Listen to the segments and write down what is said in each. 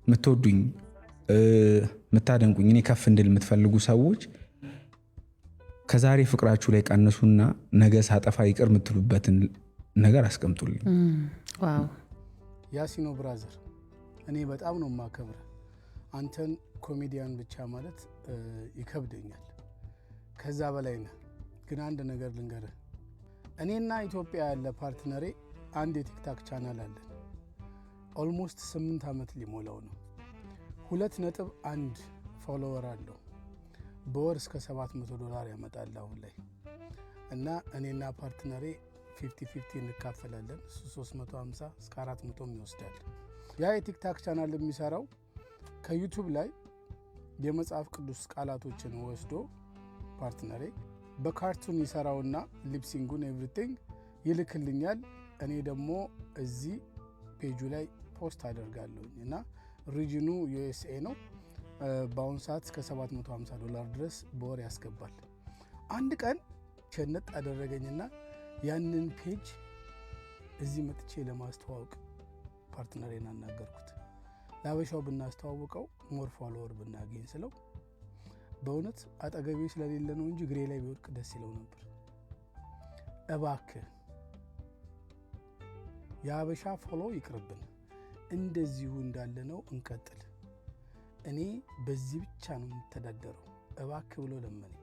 የምትወዱኝ የምታደንቁኝ እኔ ከፍ እንድል የምትፈልጉ ሰዎች ከዛሬ ፍቅራችሁ ላይ ቀንሱና ነገ ሳጠፋ ይቅር የምትሉበትን ነገር አስቀምጡልኝ። ዋው ያሲኖ ብራዘር፣ እኔ በጣም ነው የማከብረ። አንተን ኮሜዲያን ብቻ ማለት ይከብደኛል፣ ከዛ በላይ ነህ። ግን አንድ ነገር ልንገርህ፣ እኔና ኢትዮጵያ ያለ ፓርትነሬ አንድ የቲክታክ ቻናል አለን። ኦልሞስት 8 ዓመት ሊሞላው ነው። 2.1 ፎሎወር አለው። በወር እስከ $700 ያመጣል አሁን ላይ። እና እኔና ፓርትነሬ 50-50 እንካፈላለን። እሱ 350 እስከ 400 ይወስዳል። ያ የቲክታክ ቻናል የሚሰራው ከዩቱብ ላይ የመጽሐፍ ቅዱስ ቃላቶችን ወስዶ ፓርትነሬ በካርቱን ይሰራውና ሊፕሲንጉን ኤቭሪቲንግ ይልክልኛል። እኔ ደግሞ እዚህ ፔጁ ላይ ፖስት አደርጋለሁ እና ሪጅኑ ዩኤስኤ ነው። በአሁኑ ሰዓት እስከ $750 ድረስ በወር ያስገባል። አንድ ቀን ሸነጥ አደረገኝና ያንን ፔጅ እዚህ መጥቼ ለማስተዋወቅ ፓርትነሬን አናገርኩት። ለአበሻው ብናስተዋውቀው ሞር ፎሎወር ብናገኝ ስለው በእውነት አጠገቤ ስለሌለ ነው እንጂ ግሬ ላይ ቢወድቅ ደስ ይለው ነበር። እባክህ የአበሻ ፎሎ ይቅርብን፣ እንደዚሁ እንዳለ ነው እንቀጥል። እኔ በዚህ ብቻ ነው የምተዳደረው፣ እባክህ ብሎ ለመነኝ።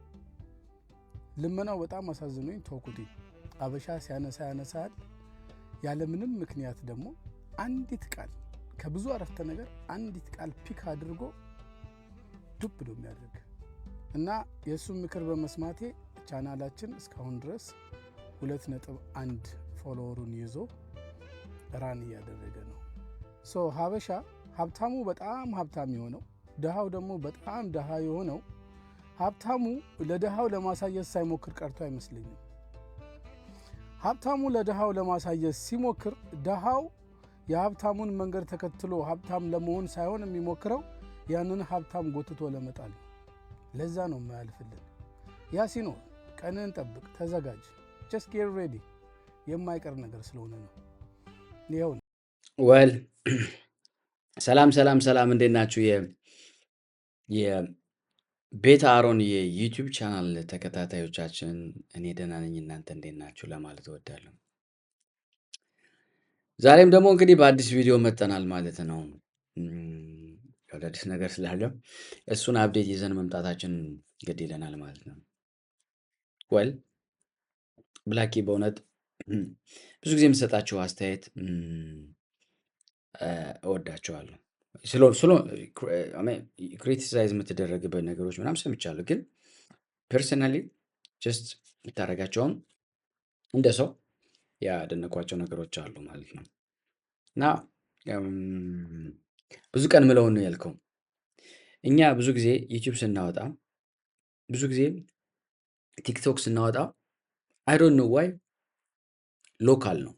ልመናው በጣም አሳዝኖኝ ተውኩት። አበሻ ሲያነሳ ያነሳል፣ ያለምንም ምክንያት ደግሞ አንዲት ቃል ከብዙ አረፍተ ነገር አንዲት ቃል ፒክ አድርጎ ዱብ ብሎ የሚያደርግ እና የእሱን ምክር በመስማቴ ቻናላችን እስካሁን ድረስ 2.1 ፎሎወሩን ይዞ ራን እያደረገ ነው። ሀበሻ ሀብታሙ በጣም ሀብታም የሆነው ድሃው ደግሞ በጣም ድሃ የሆነው ሀብታሙ ለድሃው ለማሳየት ሳይሞክር ቀርቶ አይመስለኝም። ሀብታሙ ለድሃው ለማሳየት ሲሞክር ድሃው የሀብታሙን መንገድ ተከትሎ ሀብታም ለመሆን ሳይሆን የሚሞክረው ያንን ሀብታም ጎትቶ ለመጣል። ለዛ ነው የማያልፍልን። ያሲኖ ቀንን ጠብቅ፣ ተዘጋጅ፣ just get ready። የማይቀር ነገር ስለሆነ ነው። ይኸው ነው። ወል ሰላም እንዴት ናችሁ? የቤተ አሮን የዩቲዩብ ቻናል ተከታታዮቻችን፣ እኔ ደህና ነኝ፣ እናንተ እንዴት ናችሁ ለማለት እወዳለሁ። ዛሬም ደግሞ እንግዲህ በአዲስ ቪዲዮ መጠናል ማለት ነው። አዲስ ነገር ስላለ እሱን አፕዴት ይዘን መምጣታችን ግድ ይለናል ማለት ነው። ወል ብላኪ በእውነት ብዙ ጊዜ የምሰጣቸው አስተያየት እወዳቸዋለሁ። ክሪቲሳይዝ የምትደረግበት ነገሮች ምናምን ሰምቻለሁ፣ ግን ፐርሰናሊ ጀስት የምታደርጋቸውን እንደ ሰው ያደነኳቸው ነገሮች አሉ ማለት ነው። እና ብዙ ቀን ምለውን ነው ያልከው። እኛ ብዙ ጊዜ ዩቲዩብ ስናወጣ፣ ብዙ ጊዜ ቲክቶክ ስናወጣ አይ ዶንት ኖ ዋይ ሎካል ነው።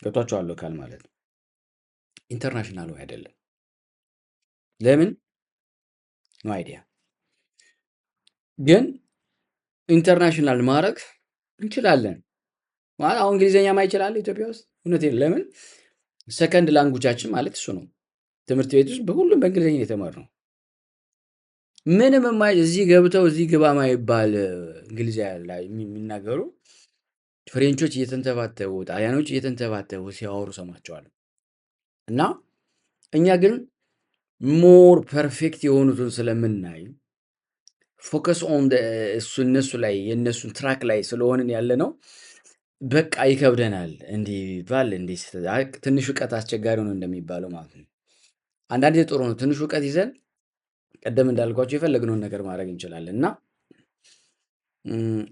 ገብቷቸዋል? ሎካል ማለት ነው ኢንተርናሽናል ወይ አይደለም። ለምን ኖ አይዲያ። ግን ኢንተርናሽናል ማድረግ እንችላለን። አሁን እንግሊዝኛ ማይችላል ኢትዮጵያ ውስጥ እውነቴን። ለምን ሰከንድ ላንጉጃችን ማለት እሱ ነው። ትምህርት ቤት ውስጥ በሁሉም በእንግሊዝኛ የተማርነው። ምንም እዚህ ገብተው እዚህ ግባ ማይባል እንግሊዝኛ ላይ የሚናገሩ ፍሬንቾች እየተንተባተቡ፣ ጣሊያኖች እየተንተባተቡ ሲያወሩ ሰማቸዋለሁ። እና እኛ ግን ሞር ፐርፌክት የሆኑትን ስለምናይ ፎከስ ኦን እነሱ ላይ የእነሱን ትራክ ላይ ስለሆንን ያለ ነው። በቃ ይከብደናል። እንዲህ ባል እንዲህ ትንሽ እውቀት አስቸጋሪ ነው እንደሚባለው ማለት ነው። አንዳንዴ ጥሩ ነው ትንሽ እውቀት ይዘን ቀደም እንዳልኳቸው የፈለግነውን ነገር ማድረግ እንችላለን። እና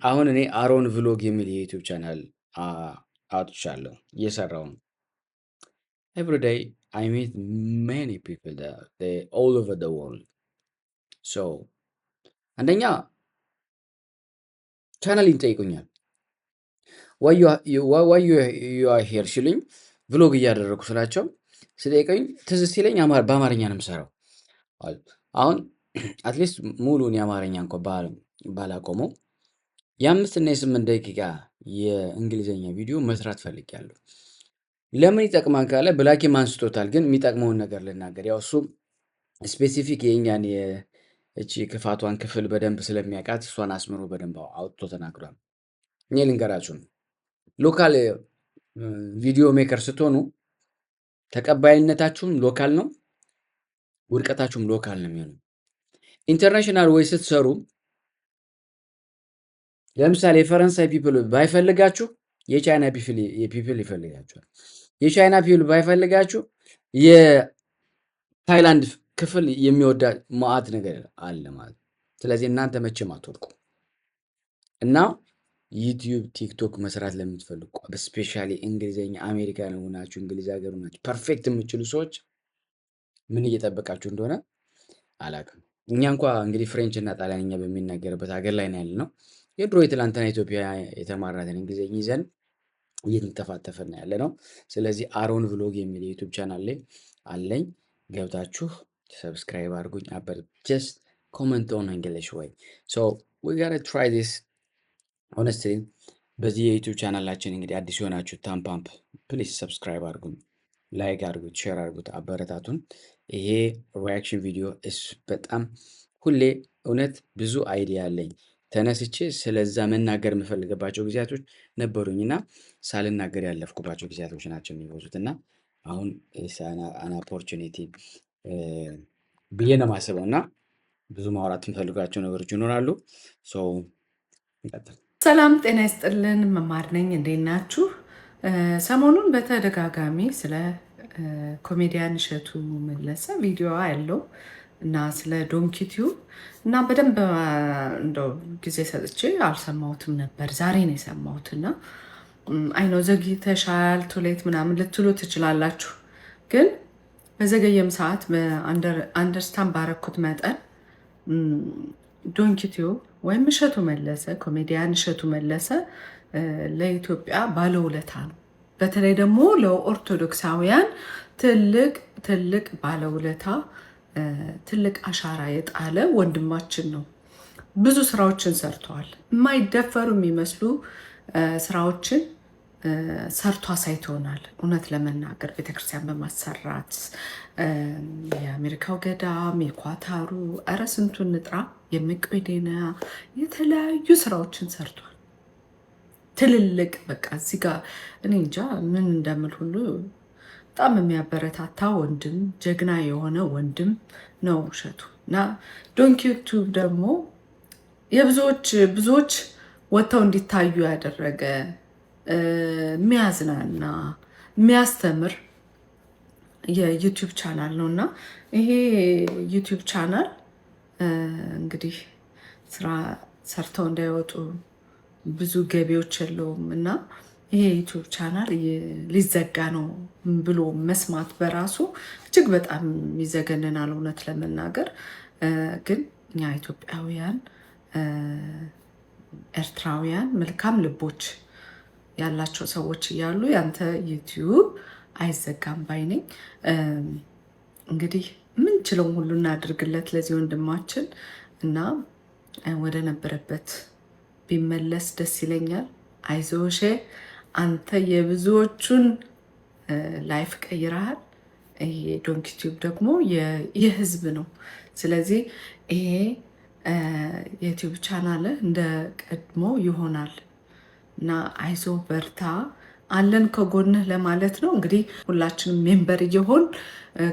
አሁን እኔ አሮን ቭሎግ የሚል የዩቲዩብ ቻናል አውጥቻለሁ፣ እየሰራው ነው። ኤቭሪ ዴይ አይ ሚት ማኒ ፒፕል ኦል ኦቨር ዘ ወርልድ። ሶ አንደኛ ቻናሌን ይጠይቁኛል ዋይ ዩ አር ሄር ሲሉኝ ቭሎግ እያደረጉ ስላቸው ስጠይቀኝ ትዝ ሲለኝ በአማርኛ ነው የምሰራው። አሁን አትሊስት ሙሉን የአማርኛ እንኳ ባላቆመው የ5 እና የ8 ደቂቃ የእንግሊዝኛ ቪዲዮ መስራት ፈልጊያለሁ። ለምን ይጠቅማል ካለ ብላኪም አንስቶታል። ግን የሚጠቅመውን ነገር ልናገር። ያው እሱ ስፔሲፊክ የእኛን እቺ ክፋቷን ክፍል በደንብ ስለሚያውቃት እሷን አስምሮ በደንብ አውጥቶ ተናግሯል። እኔ ልንገራችሁ ነው ሎካል ቪዲዮ ሜከር ስትሆኑ ተቀባይነታችሁም ሎካል ነው፣ ውድቀታችሁም ሎካል ነው የሚሆነው። ኢንተርናሽናል ወይ ስትሰሩ ለምሳሌ የፈረንሳይ ፒፕል ባይፈልጋችሁ የቻይና ፒፕል ይፈልጋችኋል። የቻይና ፒፕል ባይፈልጋችሁ የታይላንድ ክፍል የሚወዳ ማአት ነገር አለ ማለት። ስለዚህ እናንተ መቼም አትወድቁ እና ዩቲዩብ ቲክቶክ መስራት ለምትፈልጉ በስፔሻሊ እንግሊዝኛ አሜሪካን ሆናችሁ እንግሊዝ ሀገር ሆናችሁ ፐርፌክት የምትችሉ ሰዎች ምን እየጠበቃችሁ እንደሆነ አላውቅም። እኛ እንኳ እንግዲህ ፍሬንች እና ጣሊያንኛ በሚናገርበት ሀገር ላይ ነው ያለነው። የድሮ የትላንትና ኢትዮጵያ የተማራትን እንግሊዝኛ ይዘን እየተንተፋተፈን ያለ ነው። ስለዚህ አሮን ቭሎግ የሚል የዩቲዩብ ቻናል ላይ አለኝ፣ ገብታችሁ ሰብስክራይብ አድርጉኝ። አበር ጀስት ኮመንት ኦን እንግሊሽ ወይ ሶ ዊ ጋታ ትራይ ዲስ ሆነስትሊ። በዚህ የዩቲዩብ ቻናላችን እንግዲህ አዲስ የሆናችሁ ታምፓምፕ ፕሊዝ ሰብስክራይብ አድርጉኝ፣ ላይክ አድርጉት፣ ሼር አድርጉት፣ አበረታቱን። ይሄ ሪያክሽን ቪዲዮ በጣም ሁሌ እውነት ብዙ አይዲያ አለኝ ተነስቼ ስለዛ መናገር የምፈልግባቸው ጊዜያቶች ነበሩኝና ሳልናገር ያለፍኩባቸው ጊዜያቶች ናቸው የሚበዙት እና አሁን አን ኦፖርቹኒቲ ብዬ ነው የማስበው እና ብዙ ማውራት የምፈልጋቸው ነገሮች ይኖራሉ። ሰላም ጤና ይስጥልን። መማር ነኝ። እንዴት ናችሁ? ሰሞኑን በተደጋጋሚ ስለ ኮሜዲያን እሸቱ መለሰ ቪዲዮ ያለው እና ስለ ዶንኪቲዩብ እና በደንብ እንደው ጊዜ ሰጥቼ አልሰማሁትም ነበር። ዛሬ ነው የሰማሁት እና አይኖ ዘግይተሻል ቱሌት ምናምን ልትሉ ትችላላችሁ። ግን በዘገየም ሰዓት አንደርስታንድ ባረኩት መጠን ዶንኪቲዩብ ወይም እሸቱ መለሰ ኮሜዲያን እሸቱ መለሰ ለኢትዮጵያ ባለውለታ ነው። በተለይ ደግሞ ለኦርቶዶክሳውያን ትልቅ ባለውለታ ትልቅ አሻራ የጣለ ወንድማችን ነው። ብዙ ስራዎችን ሰርተዋል። የማይደፈሩ የሚመስሉ ስራዎችን ሰርቶ አሳይቶናል። እውነት ለመናገር ቤተክርስቲያን በማሰራት የአሜሪካው ገዳም፣ የኳታሩ፣ እረ ስንቱን ንጥራ፣ የመቄዶንያ የተለያዩ ስራዎችን ሰርቷል። ትልልቅ በቃ እዚህ ጋር እኔ እንጃ ምን እንደምል ሁሉ በጣም የሚያበረታታ ወንድም፣ ጀግና የሆነ ወንድም ነው እሸቱ እና ዶንኪቲዩብ ደግሞ ብዙዎች ወጥተው እንዲታዩ ያደረገ የሚያዝናና የሚያስተምር የዩቲዩብ ቻናል ነው እና ይሄ ዩቲዩብ ቻናል እንግዲህ ስራ ሰርተው እንዳይወጡ ብዙ ገቢዎች የለውም እና ይሄ ዩቲዩብ ቻናል ሊዘጋ ነው ብሎ መስማት በራሱ እጅግ በጣም ይዘገንናል። እውነት ለመናገር ግን እኛ ኢትዮጵያውያን፣ ኤርትራውያን መልካም ልቦች ያላቸው ሰዎች እያሉ ያንተ ዩቲዩብ አይዘጋም ባይ ነኝ። እንግዲህ ምንችለውን ሁሉ እናድርግለት ለዚህ ወንድማችን እና ወደ ነበረበት ቢመለስ ደስ ይለኛል። አይዞሼ አንተ የብዙዎቹን ላይፍ ቀይረሃል። ይሄ ዶንኪቲዩብ ደግሞ የህዝብ ነው። ስለዚህ ይሄ የዩቲዩብ ቻናል እንደ ቀድሞ ይሆናል እና አይዞ በርታ፣ አለን ከጎንህ ለማለት ነው። እንግዲህ ሁላችንም ሜምበር እየሆን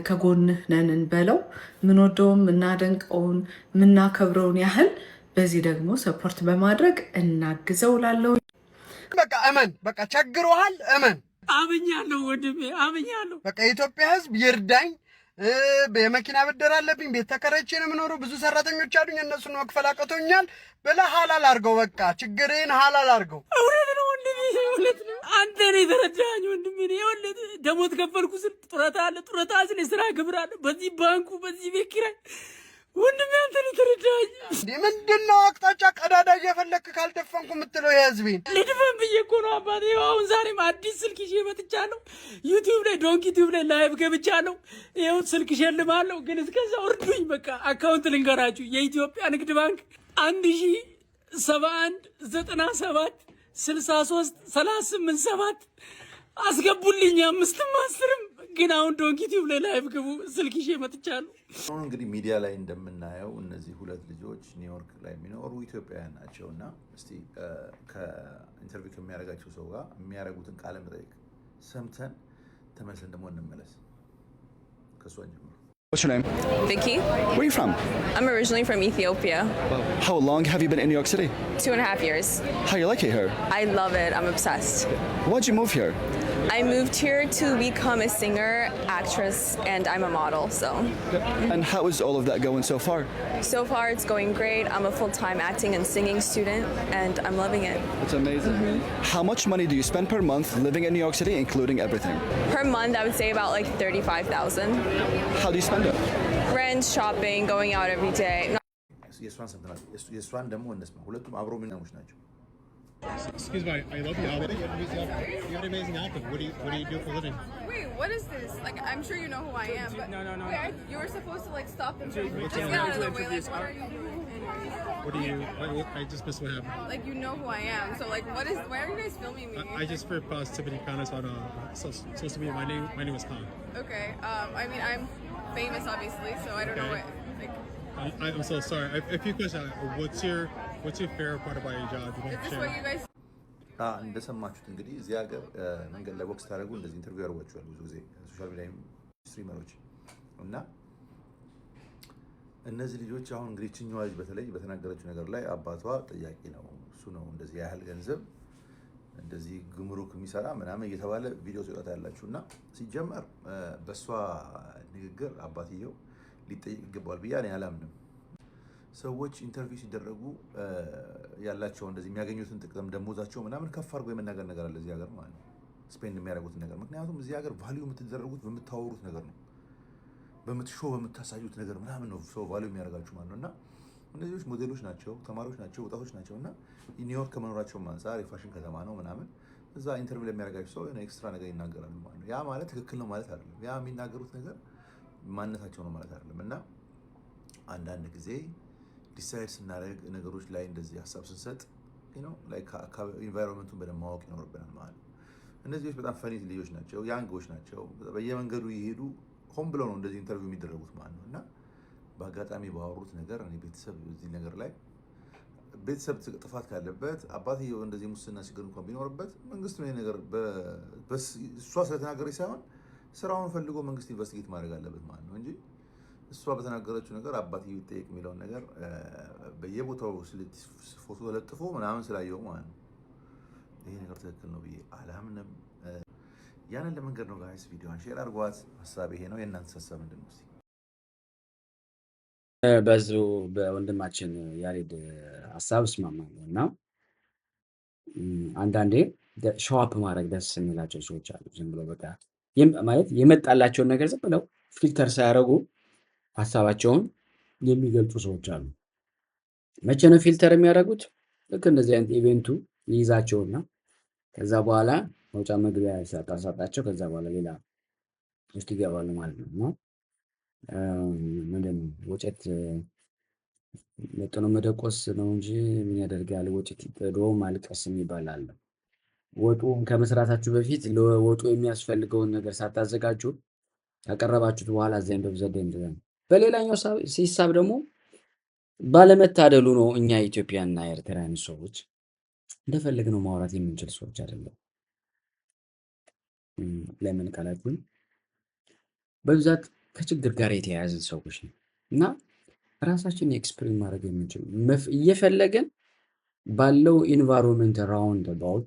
ከጎንህ ነን እንበለው። ምንወደውን ምናደንቀውን ምናከብረውን ያህል በዚህ ደግሞ ሰፖርት በማድረግ እናግዘው ላለው በቃ እመን፣ በቃ ቸግሮሃል፣ እመን። አምኛለሁ ወንድሜ፣ አምኛለሁ። በቃ የኢትዮጵያ ህዝብ ይርዳኝ፣ የመኪና ብድር አለብኝ፣ ቤት ተከራይቼ ነው የምኖረው፣ ብዙ ሰራተኞች አሉኝ፣ እነሱን መክፈል አቅቶኛል ብለህ ሀላል አድርገው። በቃ ችግርህን ሀላል አድርገው። እውነት ነው ወንድሜ፣ እውነት ነው። አንተ ነህ የተረዳኸኝ ወንድሜ። እውነት ደሞዝ ከፈልኩ ስል ጡረታ አለ፣ ጡረታ ስል የስራ ግብር አለ፣ በዚህ ባንኩ፣ በዚህ ቤት ኪራይ ወንድሜ አንተ ነው የተረዳኸኝ። እንዴ ምንድን ነው አቅጣጫ ቀዳዳ እየፈለክ ካልደፈንኩ የምትለው የህዝቤን? ልድፈን ብዬ እኮ ነው አባቴ። አሁን ዛሬም አዲስ ስልክ ይዤ መጥቻለሁ። ዩቲዩብ ላይ ዶንኪቲዩብ ላይ ላይቭ ገብቻለሁ። ይኸው ስልክ እሸልማለሁ። ግን እስከዛው እርዱኝ። በቃ አካውንት ልንገራችሁ። የኢትዮጵያ ንግድ ባንክ 1071 97 63 387 አስገቡልኝ 5ም 10ም። ግን አሁን ዶንኪ ቲዩብ ላይ ላይቭ ግቡ፣ ስልክ ይዤ መጥቻለሁ። አሁን እንግዲህ ሚዲያ ላይ እንደምናየው እነዚህ ሁለት ልጆች ኒውዮርክ ላይ የሚኖሩ ኢትዮጵያውያን ናቸው እና እስቲ ከኢንተርቪው ከሚያደርጋቸው ሰው ጋር የሚያደርጉትን ቃለ መጠይቅ ሰምተን ተመልሰን ደግሞ እንመለስ። ከእሷ ጀምሮ What's your name? Vicky. Where are you from? I'm originally from Ethiopia. How long have you been in New York City? 2.5 years. How you like it here? I love it. I'm obsessed. Why'd you move here? I moved here to become a singer, actress, and I'm a model. And how is all of that going so far? So far it's going great. I'm a full-time acting and singing student, and I'm loving it. It's amazing. How much money do you spend per month living in New York City, including everything? Per month, I would say about like 35,000. How do you spend it? Rent, shopping, going out every day. የእሷን ሰምተናል። የእሷን ደግሞ እንስማ። ሁለቱም አብሮ ሚናሞች ናቸው። Excuse me, I love you. You have amazing acting. What do you do for a living? Wait, what is this? Like, I'm sure you know who I am, but No. wait, you were supposed to like stop and What's just your get out of the name? way. Like, what are you doing? What do you? I just missed what happened. Like, you know who I am, so like, why are you guys filming me? I just for positivity comments on social media. My name is Khan. Okay, I mean, I'm famous, obviously, so I don't know what. Like, I'm so sorry. A few questions. What's your favorite part about your job? is this what you guys? እንደሰማችሁት እንግዲህ እዚህ ሀገር መንገድ ላይ ቦክስ ታደርጉ እንደዚህ ኢንተርቪው ያደርጓቸዋል ብዙ ጊዜ ሶሻል ሚዲያ ስትሪመሮች እና እነዚህ ልጆች አሁን እንግዲህ ችኛዋ ልጅ በተለይ በተናገረችው ነገር ላይ አባቷ ጠያቂ ነው፣ እሱ ነው እንደዚህ ያህል ገንዘብ እንደዚህ ግምሩክ የሚሰራ ምናምን እየተባለ ቪዲዮ ሲወጣ ያላችሁ እና ሲጀመር በእሷ ንግግር አባትየው ሊጠይቅ ይገባዋል ብዬ እኔ አላምንም። ሰዎች ኢንተርቪው ሲደረጉ ያላቸው እንደዚህ የሚያገኙትን ጥቅም ደሞዛቸው ምናምን ከፍ አድርጎ የመናገር ነገር አለ እዚህ ሀገር ማለት ነው፣ ስፔንድ የሚያደርጉትን ነገር። ምክንያቱም እዚህ ሀገር ቫልዩ የምትደረጉት በምታወሩት ነገር ነው፣ በምታሳዩት ነገር ምናምን ነው ሰው ቫልዩ የሚያደርጋችሁ ማለት ነው። እና እነዚህ ልጆች ሞዴሎች ናቸው፣ ተማሪዎች ናቸው፣ ወጣቶች ናቸው እና ኒውዮርክ ከመኖራቸውም አንጻር የፋሽን ከተማ ነው ምናምን እዛ ኢንተርቪው ለሚያደርጋቸው ሰው ኤክስትራ ነገር ይናገራሉ ማለት ነው። ያ ማለት ትክክል ነው ማለት አይደለም። ያ የሚናገሩት ነገር ማንነታቸው ነው ማለት አይደለም። እና አንዳንድ ጊዜ ዲሳይድ ስናደርግ ነገሮች ላይ እንደዚህ ሀሳብ ስንሰጥ ኢንቫይሮንመንቱን በደንብ ማወቅ ይኖርብናል ማለት ነው። እነዚህ ልጆች በጣም ፈኒ ልጆች ናቸው፣ ያንጎች ናቸው። በየመንገዱ ይሄዱ ሆን ብለው ነው እንደዚህ ኢንተርቪው የሚደረጉት ማለት ነው። እና በአጋጣሚ ባወሩት ነገር እኔ ቤተሰብ እዚህ ነገር ላይ ቤተሰብ ጥፋት ካለበት አባትየው እንደዚህ ሙስና ችግር እንኳን ቢኖርበት መንግስት ነው ነገር እሷ ስለተናገረች ሳይሆን ስራውን ፈልጎ መንግስት ኢንቨስቲጌት ማድረግ አለበት ማለት ነው እንጂ እሷ በተናገረችው ነገር አባትየው ይጠየቅ የሚለውን ነገር በየቦታው ፎቶ ተለጥፎ ምናምን ስላየው ማለት ነው ይሄ ነገር ትክክል ነው ብዬ አላምንም። ያንን ለመንገድ ነው ጋይስ። ቪዲዮን ሼር አድርጓት። ሀሳብ ይሄ ነው። የእናንተ ሀሳብ ምንድን ነው? በዚሁ በወንድማችን ያሬድ ሀሳብ እስማማለሁ እና አንዳንዴ ሸዋፕ ማድረግ ደስ የሚላቸው ሰዎች አሉ። ዝም ብሎ በቃ ማለት የመጣላቸውን ነገር ዝም ብለው ፊልተር ሳያደርጉ ሀሳባቸውን የሚገልጹ ሰዎች አሉ። መቼ ነው ፊልተር የሚያደርጉት? ልክ እንደዚህ አይነት ኢቬንቱ ይይዛቸውና ከዛ በኋላ መውጫ መግቢያ ሲያጣሳጣቸው ከዛ በኋላ ሌላ ውስጥ ይገባሉ ማለት ነው። እና ምንድን ነው ወጨት መጥኖ መደቆስ ነው እንጂ ምን ያደርጋል ወጨት ጥዶ ማልቀስ የሚባል አለ። ወጡን ከመስራታችሁ በፊት ለወጡ የሚያስፈልገውን ነገር ሳታዘጋጁ ያቀረባችሁት በኋላ ዘንድ በዘደንድ በሌላኛው ሲሳብ ደግሞ ባለመታደሉ ነው እኛ ኢትዮጵያና ኤርትራውያን ሰዎች እንደፈለግነው ማውራት የምንችል ሰዎች አይደለም። ለምን ካላችሁኝ በብዛት ከችግር ጋር የተያያዘ ሰዎች ነው እና ራሳችንን ኤክስፕሪም ማድረግ የምንችል እየፈለገን ባለው ኢንቫይሮንመንት ራውንድ አባውት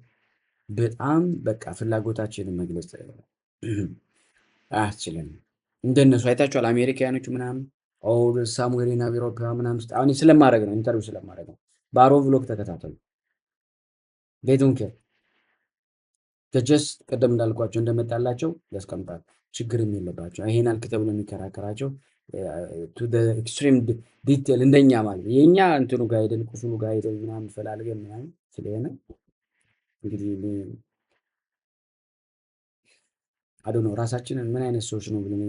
በጣም በቃ ፍላጎታችንን መግለጽ አያስችለንም። እንደነሱ አይታችኋል አሜሪካኖቹ ምናምን ኦል ሳሙዌር ኢን አውሮፓ ምናምን አሁን ስለማድረግ ነው ኢንተርቪው ስለማድረግ ነው። ባሮ ብሎግ ተከታተሉ። they don't care just ቀደም እንዳልኳቸው እንደመጣላቸው ያስቀምጣል። ችግርም የለባቸው። ይሄን አልክ ተብሎ የሚከራከራቸው to the extreme detail እንደኛ ማለት የኛ እንትኑ ጋር ሄደን ቁስሉ ጋር ሄደን ምናምን ፈልገን ምናምን ስለሆነ እንግዲህ አዶኖ ራሳችንን ምን አይነት ሰዎች ነው ብለን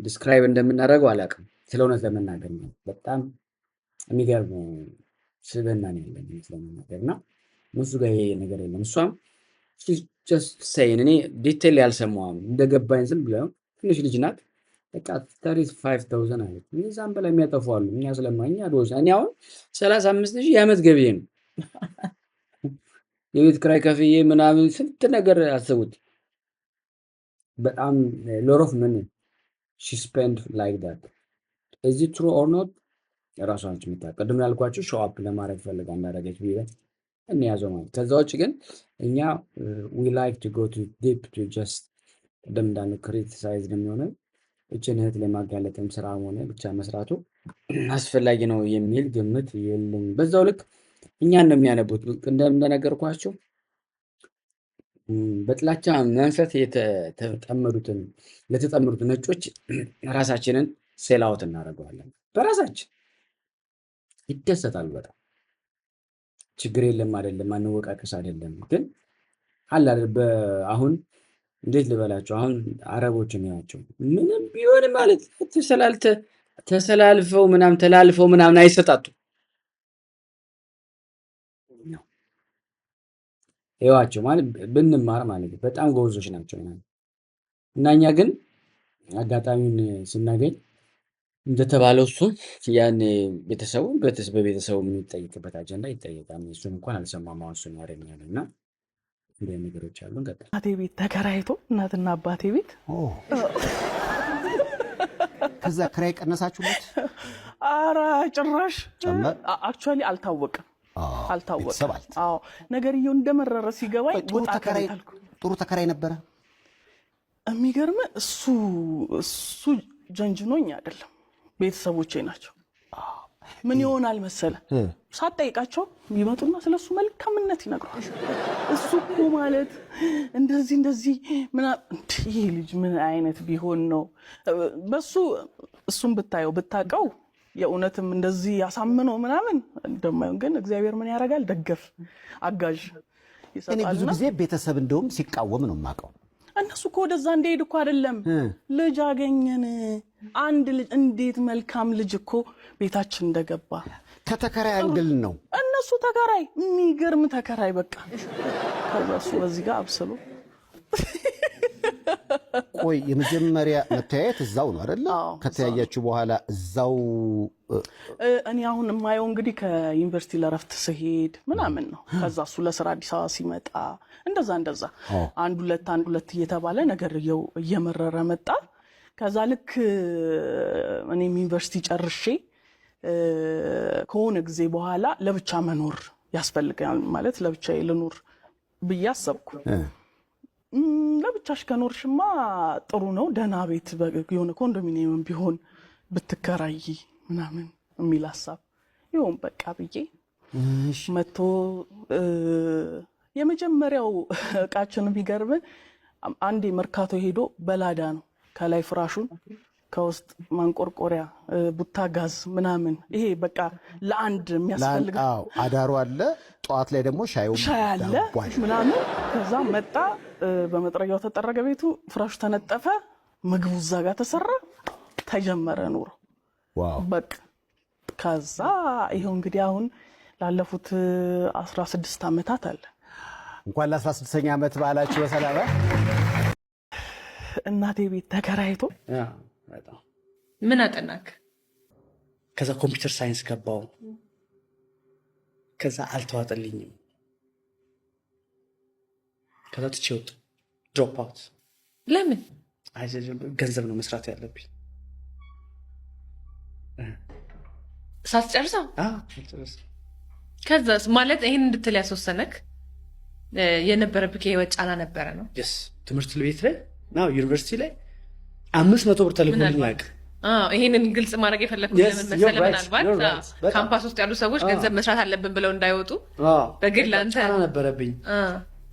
ዲስክራይብ እንደምናደርገው አላውቅም። ስለእውነት ለመናገር ነው በጣም የሚገርም ስብዕና ነው ያለን ስለመናገር እና እሱ ጋር ይሄ ነገር የለም። እሷም just saying እኔ ዲቴል ያልሰማሁም እንደገባኝ ዝም ብለው ትንሽ ልጅ ናት በቃ 35000 አለች። እዛም በላይ የሚያጠፉ አሉ። እኛ ስለማኛ ዶስ እኔ አሁን 35000 የዓመት ገቢዬ ነው። የቤት ኪራይ ከፍዬ ምናምን ስንት ነገር አስቡት። በጣም lot of money she spent like that. is it true or not? ራሷን የምታውቅ ቅድም ያልኳችሁ ሾው አፕ ለማድረግ ፈልጋ እንዳደረገች ቢለ እንያዘው ማለት ከዛ ውጭ ግን እኛ we like to go to deep to just ቅድም እንዳልነው criticize ነው የሚሆነው እችን እህት ለማጋለጥም ስራ ሆነ ብቻ መስራቱ አስፈላጊ ነው የሚል ግምት የለኝም። በዛው ልክ እኛን ነው የሚያነቡት እንደነገርኳችሁ በጥላቻ መንፈስ ለተጠመዱት ነጮች ራሳችንን ሴል አውት እናደርገዋለን። በራሳችን ይደሰታል በጣም ችግር የለም አይደለም አንወቃቀስ አይደለም ግን አለ አሁን እንዴት ልበላቸው አሁን አረቦችን ያቸው ምንም ቢሆን ማለት ተሰላልፈው ምናምን ተላልፈው ምናምን አይሰጣጡ ነው ይዋቸው ማለት ብንማር ማለት በጣም ጎበዞች ናቸው እናኛ ግን አጋጣሚውን ስናገኝ እንደተባለው እሱ ያን በቤተሰቡ ምን ይጠይቅበት አጀንዳ ይጠይቃል። እሱን እንኳን አልሰማማው እሱ ነው ያረኛልና እንደ ነገሮች አሉ እንቀጥል። አባቴ ቤት ተከራይቶ እናትና አባቴ ቤት ከዛ ክራይ ቀነሳችሁለት? አራ ጭራሽ አክቹአሊ አልታወቀም። አዎ ነገርየው እንደመረረ ሲገባኝ ወጣ ከራይታልኩ ጥሩ ተከራይ ነበረ። የሚገርም እሱ ጀንጅኖኝ አይደለም ቤተሰቦቼ ናቸው። ምን ይሆናል መሰለ ሳትጠይቃቸው ይመጡና ስለሱ መልካምነት ይነግሯል። እሱ እኮ ማለት እንደዚህ ይሄ ልጅ ምን አይነት ቢሆን ነው በሱ እሱን ብታቀው የእውነትም እንደዚህ ያሳምነው ምናምን እንደማይሆን ግን እግዚአብሔር ምን ያደርጋል ደገፍ አጋዥ ይሰጣልና እኔ ብዙ ጊዜ ቤተሰብ እንደውም ሲቃወም ነው ማቀው። እነሱ እኮ ወደዛ እንደሄድ እኮ አይደለም ልጅ አገኘን አንድ ልጅ እንዴት መልካም ልጅ እኮ ቤታችን እንደገባ ከተከራይ አንግል ነው እነሱ ተከራይ የሚገርም ተከራይ በቃ ከዛሱ በዚህ ጋር አብስሎ ቆይ የመጀመሪያ መታየት እዛው ነው አይደል? ከተያያችሁ በኋላ እዛው እኔ አሁን የማየው እንግዲህ ከዩኒቨርሲቲ ለረፍት ስሄድ ምናምን ነው። ከዛ እሱ ለስራ አዲስ አበባ ሲመጣ እንደዛ አንድ ሁለት እየተባለ ነገር እየመረረ መጣ። ከዛ ልክ እኔም ዩኒቨርሲቲ ጨርሼ ከሆነ ጊዜ በኋላ ለብቻ መኖር ያስፈልጋል ማለት ለብቻዬ ልኖር ብዬ አሰብኩ። ለብቻሽ ከኖርሽማ ጥሩ ነው ደህና ቤት የሆነ ኮንዶሚኒየም ቢሆን ብትከራይ ምናምን የሚል ሐሳብ ይሁን በቃ ብዬ መጥቶ የመጀመሪያው እቃችን ቢገርም አንዴ መርካቶ ሄዶ በላዳ ነው ከላይ ፍራሹን ከውስጥ ማንቆርቆሪያ ቡታ ጋዝ ምናምን ይሄ በቃ ለአንድ የሚያስፈልግ አዳሩ አለ ጧት ላይ ደግሞ ሻይ አለ ምናምን ከዛ መጣ በመጥረጊያው ተጠረገ ቤቱ ፍራሹ ተነጠፈ ምግቡ እዛ ጋር ተሰራ ተጀመረ ኑሮ በቃ ከዛ ይሄው እንግዲህ አሁን ላለፉት 16 አመታት አለ እንኳን ለ16ኛ አመት ባላችሁ በሰላም እናቴ ቤት ተከራይቶ በጣም ምን አጠናክ? ከዛ ኮምፒውተር ሳይንስ ገባው። ከዛ አልተዋጠልኝም። ከዛ ትቼውት ድሮፕ አውት። ለምን? ገንዘብ ነው መስራት ያለብኝ። ሳትጨርሰው? ከዛስ ማለት ይሄን እንድትል ያስወሰነክ የነበረብክ የህይወት ጫና ነበረ ነው? ትምህርት ቤት ላይ ነው ዩኒቨርሲቲ ላይ 500 ብር ተልኮልኝ ያቅ ይሄንን ግልጽ ማድረግ የፈለኩት ለምን መሰለ ምናልባት ካምፓስ ውስጥ ያሉ ሰዎች ገንዘብ መስራት አለብን ብለው እንዳይወጡ በግል አንተ ነበረብኝ።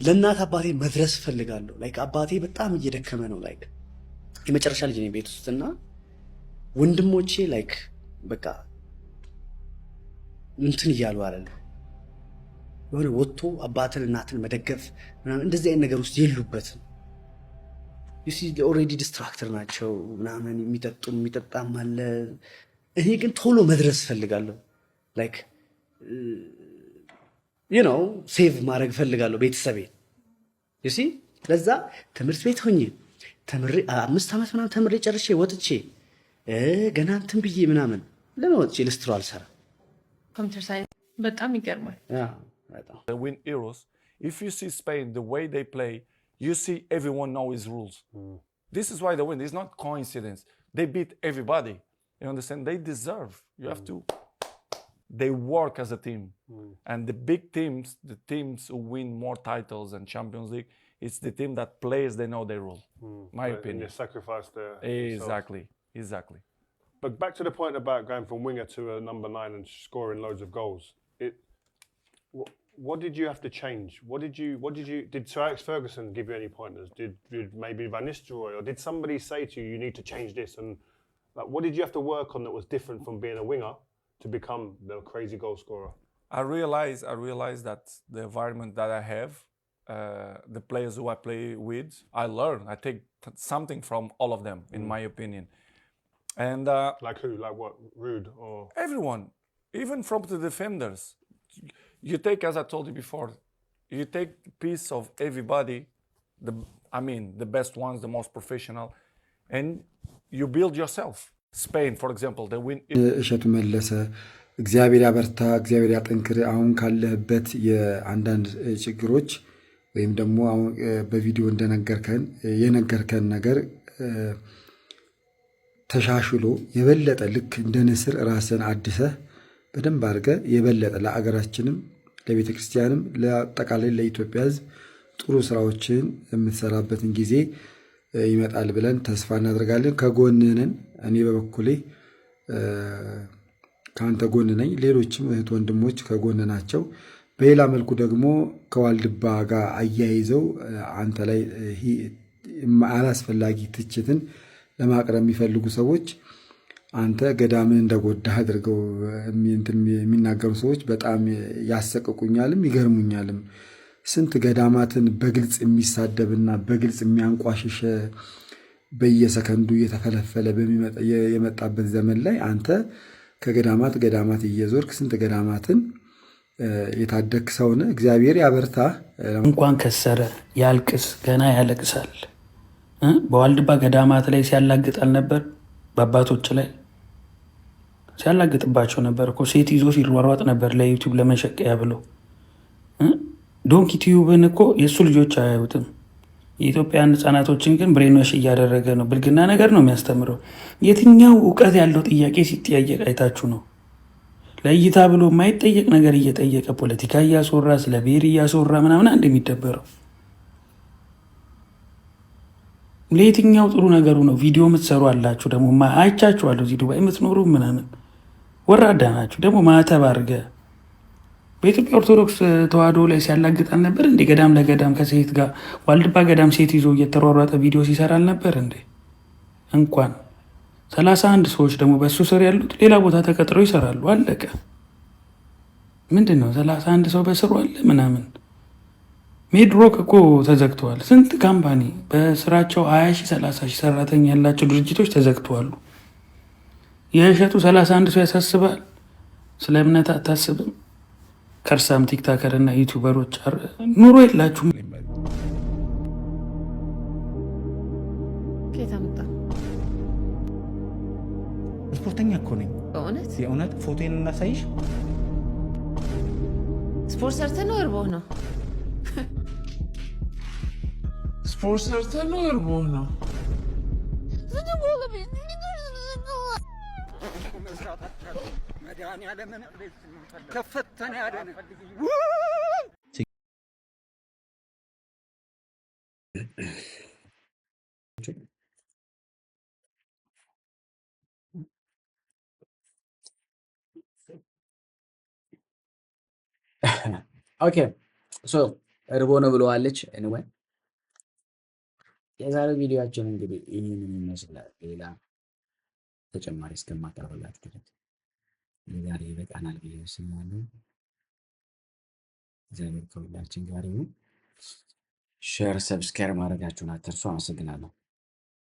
ለእናት አባቴ መድረስ ፈልጋለሁ። ላይክ አባቴ በጣም እየደከመ ነው። ላይክ የመጨረሻ ልጅ ነኝ ቤት ውስጥና ወንድሞቼ ላይክ በቃ እንትን እያሉ አይደል የሆነ ወጥቶ አባትን እናትን መደገፍ ምናምን እንደዚህ አይነት ነገር ውስጥ የሉበትም። you see they already distracted ናቸው ምናምን የሚጠጣም አለ። እኔ ግን ቶሎ መድረስ ፈልጋለሁ። ላይክ you know ሴቭ ማድረግ ፈልጋለሁ ቤተሰቤ you see ለዛ ትምህርት ቤት ሆኜ ተምሬ 5 ዓመት ምናምን ተምሬ ጨርሼ ወጥቼ ገና እንትን ብዬ ምናምን ለምን ወጥቼ ልስትሮ አልሰራ ኮምፒውተር ሳይንስ በጣም ይገርማል። They win Euros. If you see Spain, the way they play, you see everyone know his rules. This is why they win. It's not coincidence. They beat everybody. You understand? They deserve. You have to. They work as a team. And the big teams, the teams who win more titles and Champions League, it's the team that plays, they know their role. My opinion. And they sacrifice their Exactly. Exactly. But back to the point about going from winger to a number 9 and scoring loads of goals. What did you have to change? Did Sir Alex Ferguson give you any pointers? Did maybe Van Nistelrooy, or did somebody say to you, you need to change this? And like, what did you have to work on that was different from being a winger to become the crazy goal scorer? I realized that the environment that I have, the players who I play with, I learn. I take something from all of them, in my opinion. And like who? Like what? Rude or everyone, even from the defenders. You take, as I told you before, you take a piece of everybody. The best ones, the most professional, and you build yourself. Spain, for example, they win. እሸቱ መለሰ እግዚአብሔር ያበርታ እግዚአብሔር ያጠንክር አሁን ካለበት የአንዳንድ ችግሮች ወይም ደግሞ አሁን በቪዲዮ የነገርከን ነገር ተሻሽሎ የበለጠ ልክ እንደ ንስር ራስን አድሰህ በደንብ አድርገህ የበለጠ ለአገራችንም ለቤተክርስቲያንም ለአጠቃላይ ለኢትዮጵያ ሕዝብ ጥሩ ስራዎችን የምትሰራበትን ጊዜ ይመጣል ብለን ተስፋ እናደርጋለን። ከጎንህ ነን። እኔ በበኩሌ ካንተ ጎን ነኝ። ሌሎችም እህት ወንድሞች ከጎን ናቸው። በሌላ መልኩ ደግሞ ከዋልድባ ጋር አያይዘው አንተ ላይ አላስፈላጊ ትችትን ለማቅረብ የሚፈልጉ ሰዎች አንተ ገዳምን እንደጎዳህ አድርገው የሚናገሩ ሰዎች በጣም ያሰቀቁኛልም ይገርሙኛልም። ስንት ገዳማትን በግልጽ የሚሳደብና በግልጽ የሚያንቋሽሽ በየሰከንዱ እየተፈለፈለ የመጣበት ዘመን ላይ አንተ ከገዳማት እየዞርክ ስንት ገዳማትን የታደክ ሰው ነህ። እግዚአብሔር ያበርታ። እንኳን ከሰረ ያልቅስ ገና ያለቅሳል። በዋልድባ ገዳማት ላይ ሲያላግጥ አልነበር? በአባቶች ላይ ሲያላግጥባቸው ነበር እኮ። ሴት ይዞ ሲሯሯጥ ነበር ለዩቲዩብ ለመሸቀያ ብሎ። ዶንኪ ቲዩብን እኮ የእሱ ልጆች አያዩትም። የኢትዮጵያን ህጻናቶችን ግን ብሬኖሽ እያደረገ ነው። ብልግና ነገር ነው የሚያስተምረው። የትኛው እውቀት ያለው ጥያቄ ሲጠያየቅ አይታችሁ ነው? ለእይታ ብሎ የማይጠየቅ ነገር እየጠየቀ ፖለቲካ እያስወራ ስለ ብሔር እያስወራ ምናምን አንድ የሚደበረው ለየትኛው ጥሩ ነገሩ ነው? ቪዲዮ የምትሰሩ አላችሁ ደግሞ አይቻችኋለሁ። እዚህ ዱባይ የምትኖሩ ምናምን ወራዳ ናችሁ። ደግሞ ማተብ አድርገ በኢትዮጵያ ኦርቶዶክስ ተዋህዶ ላይ ሲያላግጥ አልነበር እንዴ? ገዳም ለገዳም ከሴት ጋር ዋልድባ ገዳም ሴት ይዞ እየተሯሯጠ ቪዲዮ ሲሰራ አልነበር እንዴ? እንኳን 31 ሰዎች ደግሞ በእሱ ስር ያሉት ሌላ ቦታ ተቀጥረው ይሰራሉ። አለቀ። ምንድን ነው 31 ሰው በስሩ አለ ምናምን። ሜድሮክ እኮ ተዘግተዋል። ስንት ካምፓኒ በስራቸው 20,000 30,000 ሰራተኛ ያላቸው ድርጅቶች ተዘግተዋሉ። የእሸቱ 31 ሰው ያሳስባል? ስለ እምነት አታስብም? ከርሳም ቲክታከር እና ዩቱበሮች ኑሮ የላችሁም። ስፖርተኛ እኮ ነኝ። በእውነት የእውነት ፎቶን እናሳይሽ። ስፖርት ሰርተህ ነው እርቦህ ነው? ስፖርት ሰርተህ ነው እርቦህ ነው? ከፈተነ ያደነ ኦኬ ሶ እርቦ ነው ብለዋለች። ኤኒዌይ የዛሬው ቪዲዮአችን እንግዲህ ይህንን ይመስላል። ሌላ ተጨማሪ እስከማቀርብላችሁ ድረስ የዛሬ ይበቃናል ብዬ ወስኛለሁ። እግዚአብሔር ከሁላችን ጋር ይሁን። ሼር፣ ሰብስክራይብ ማድረጋችሁን አትርሱ። አመሰግናለሁ።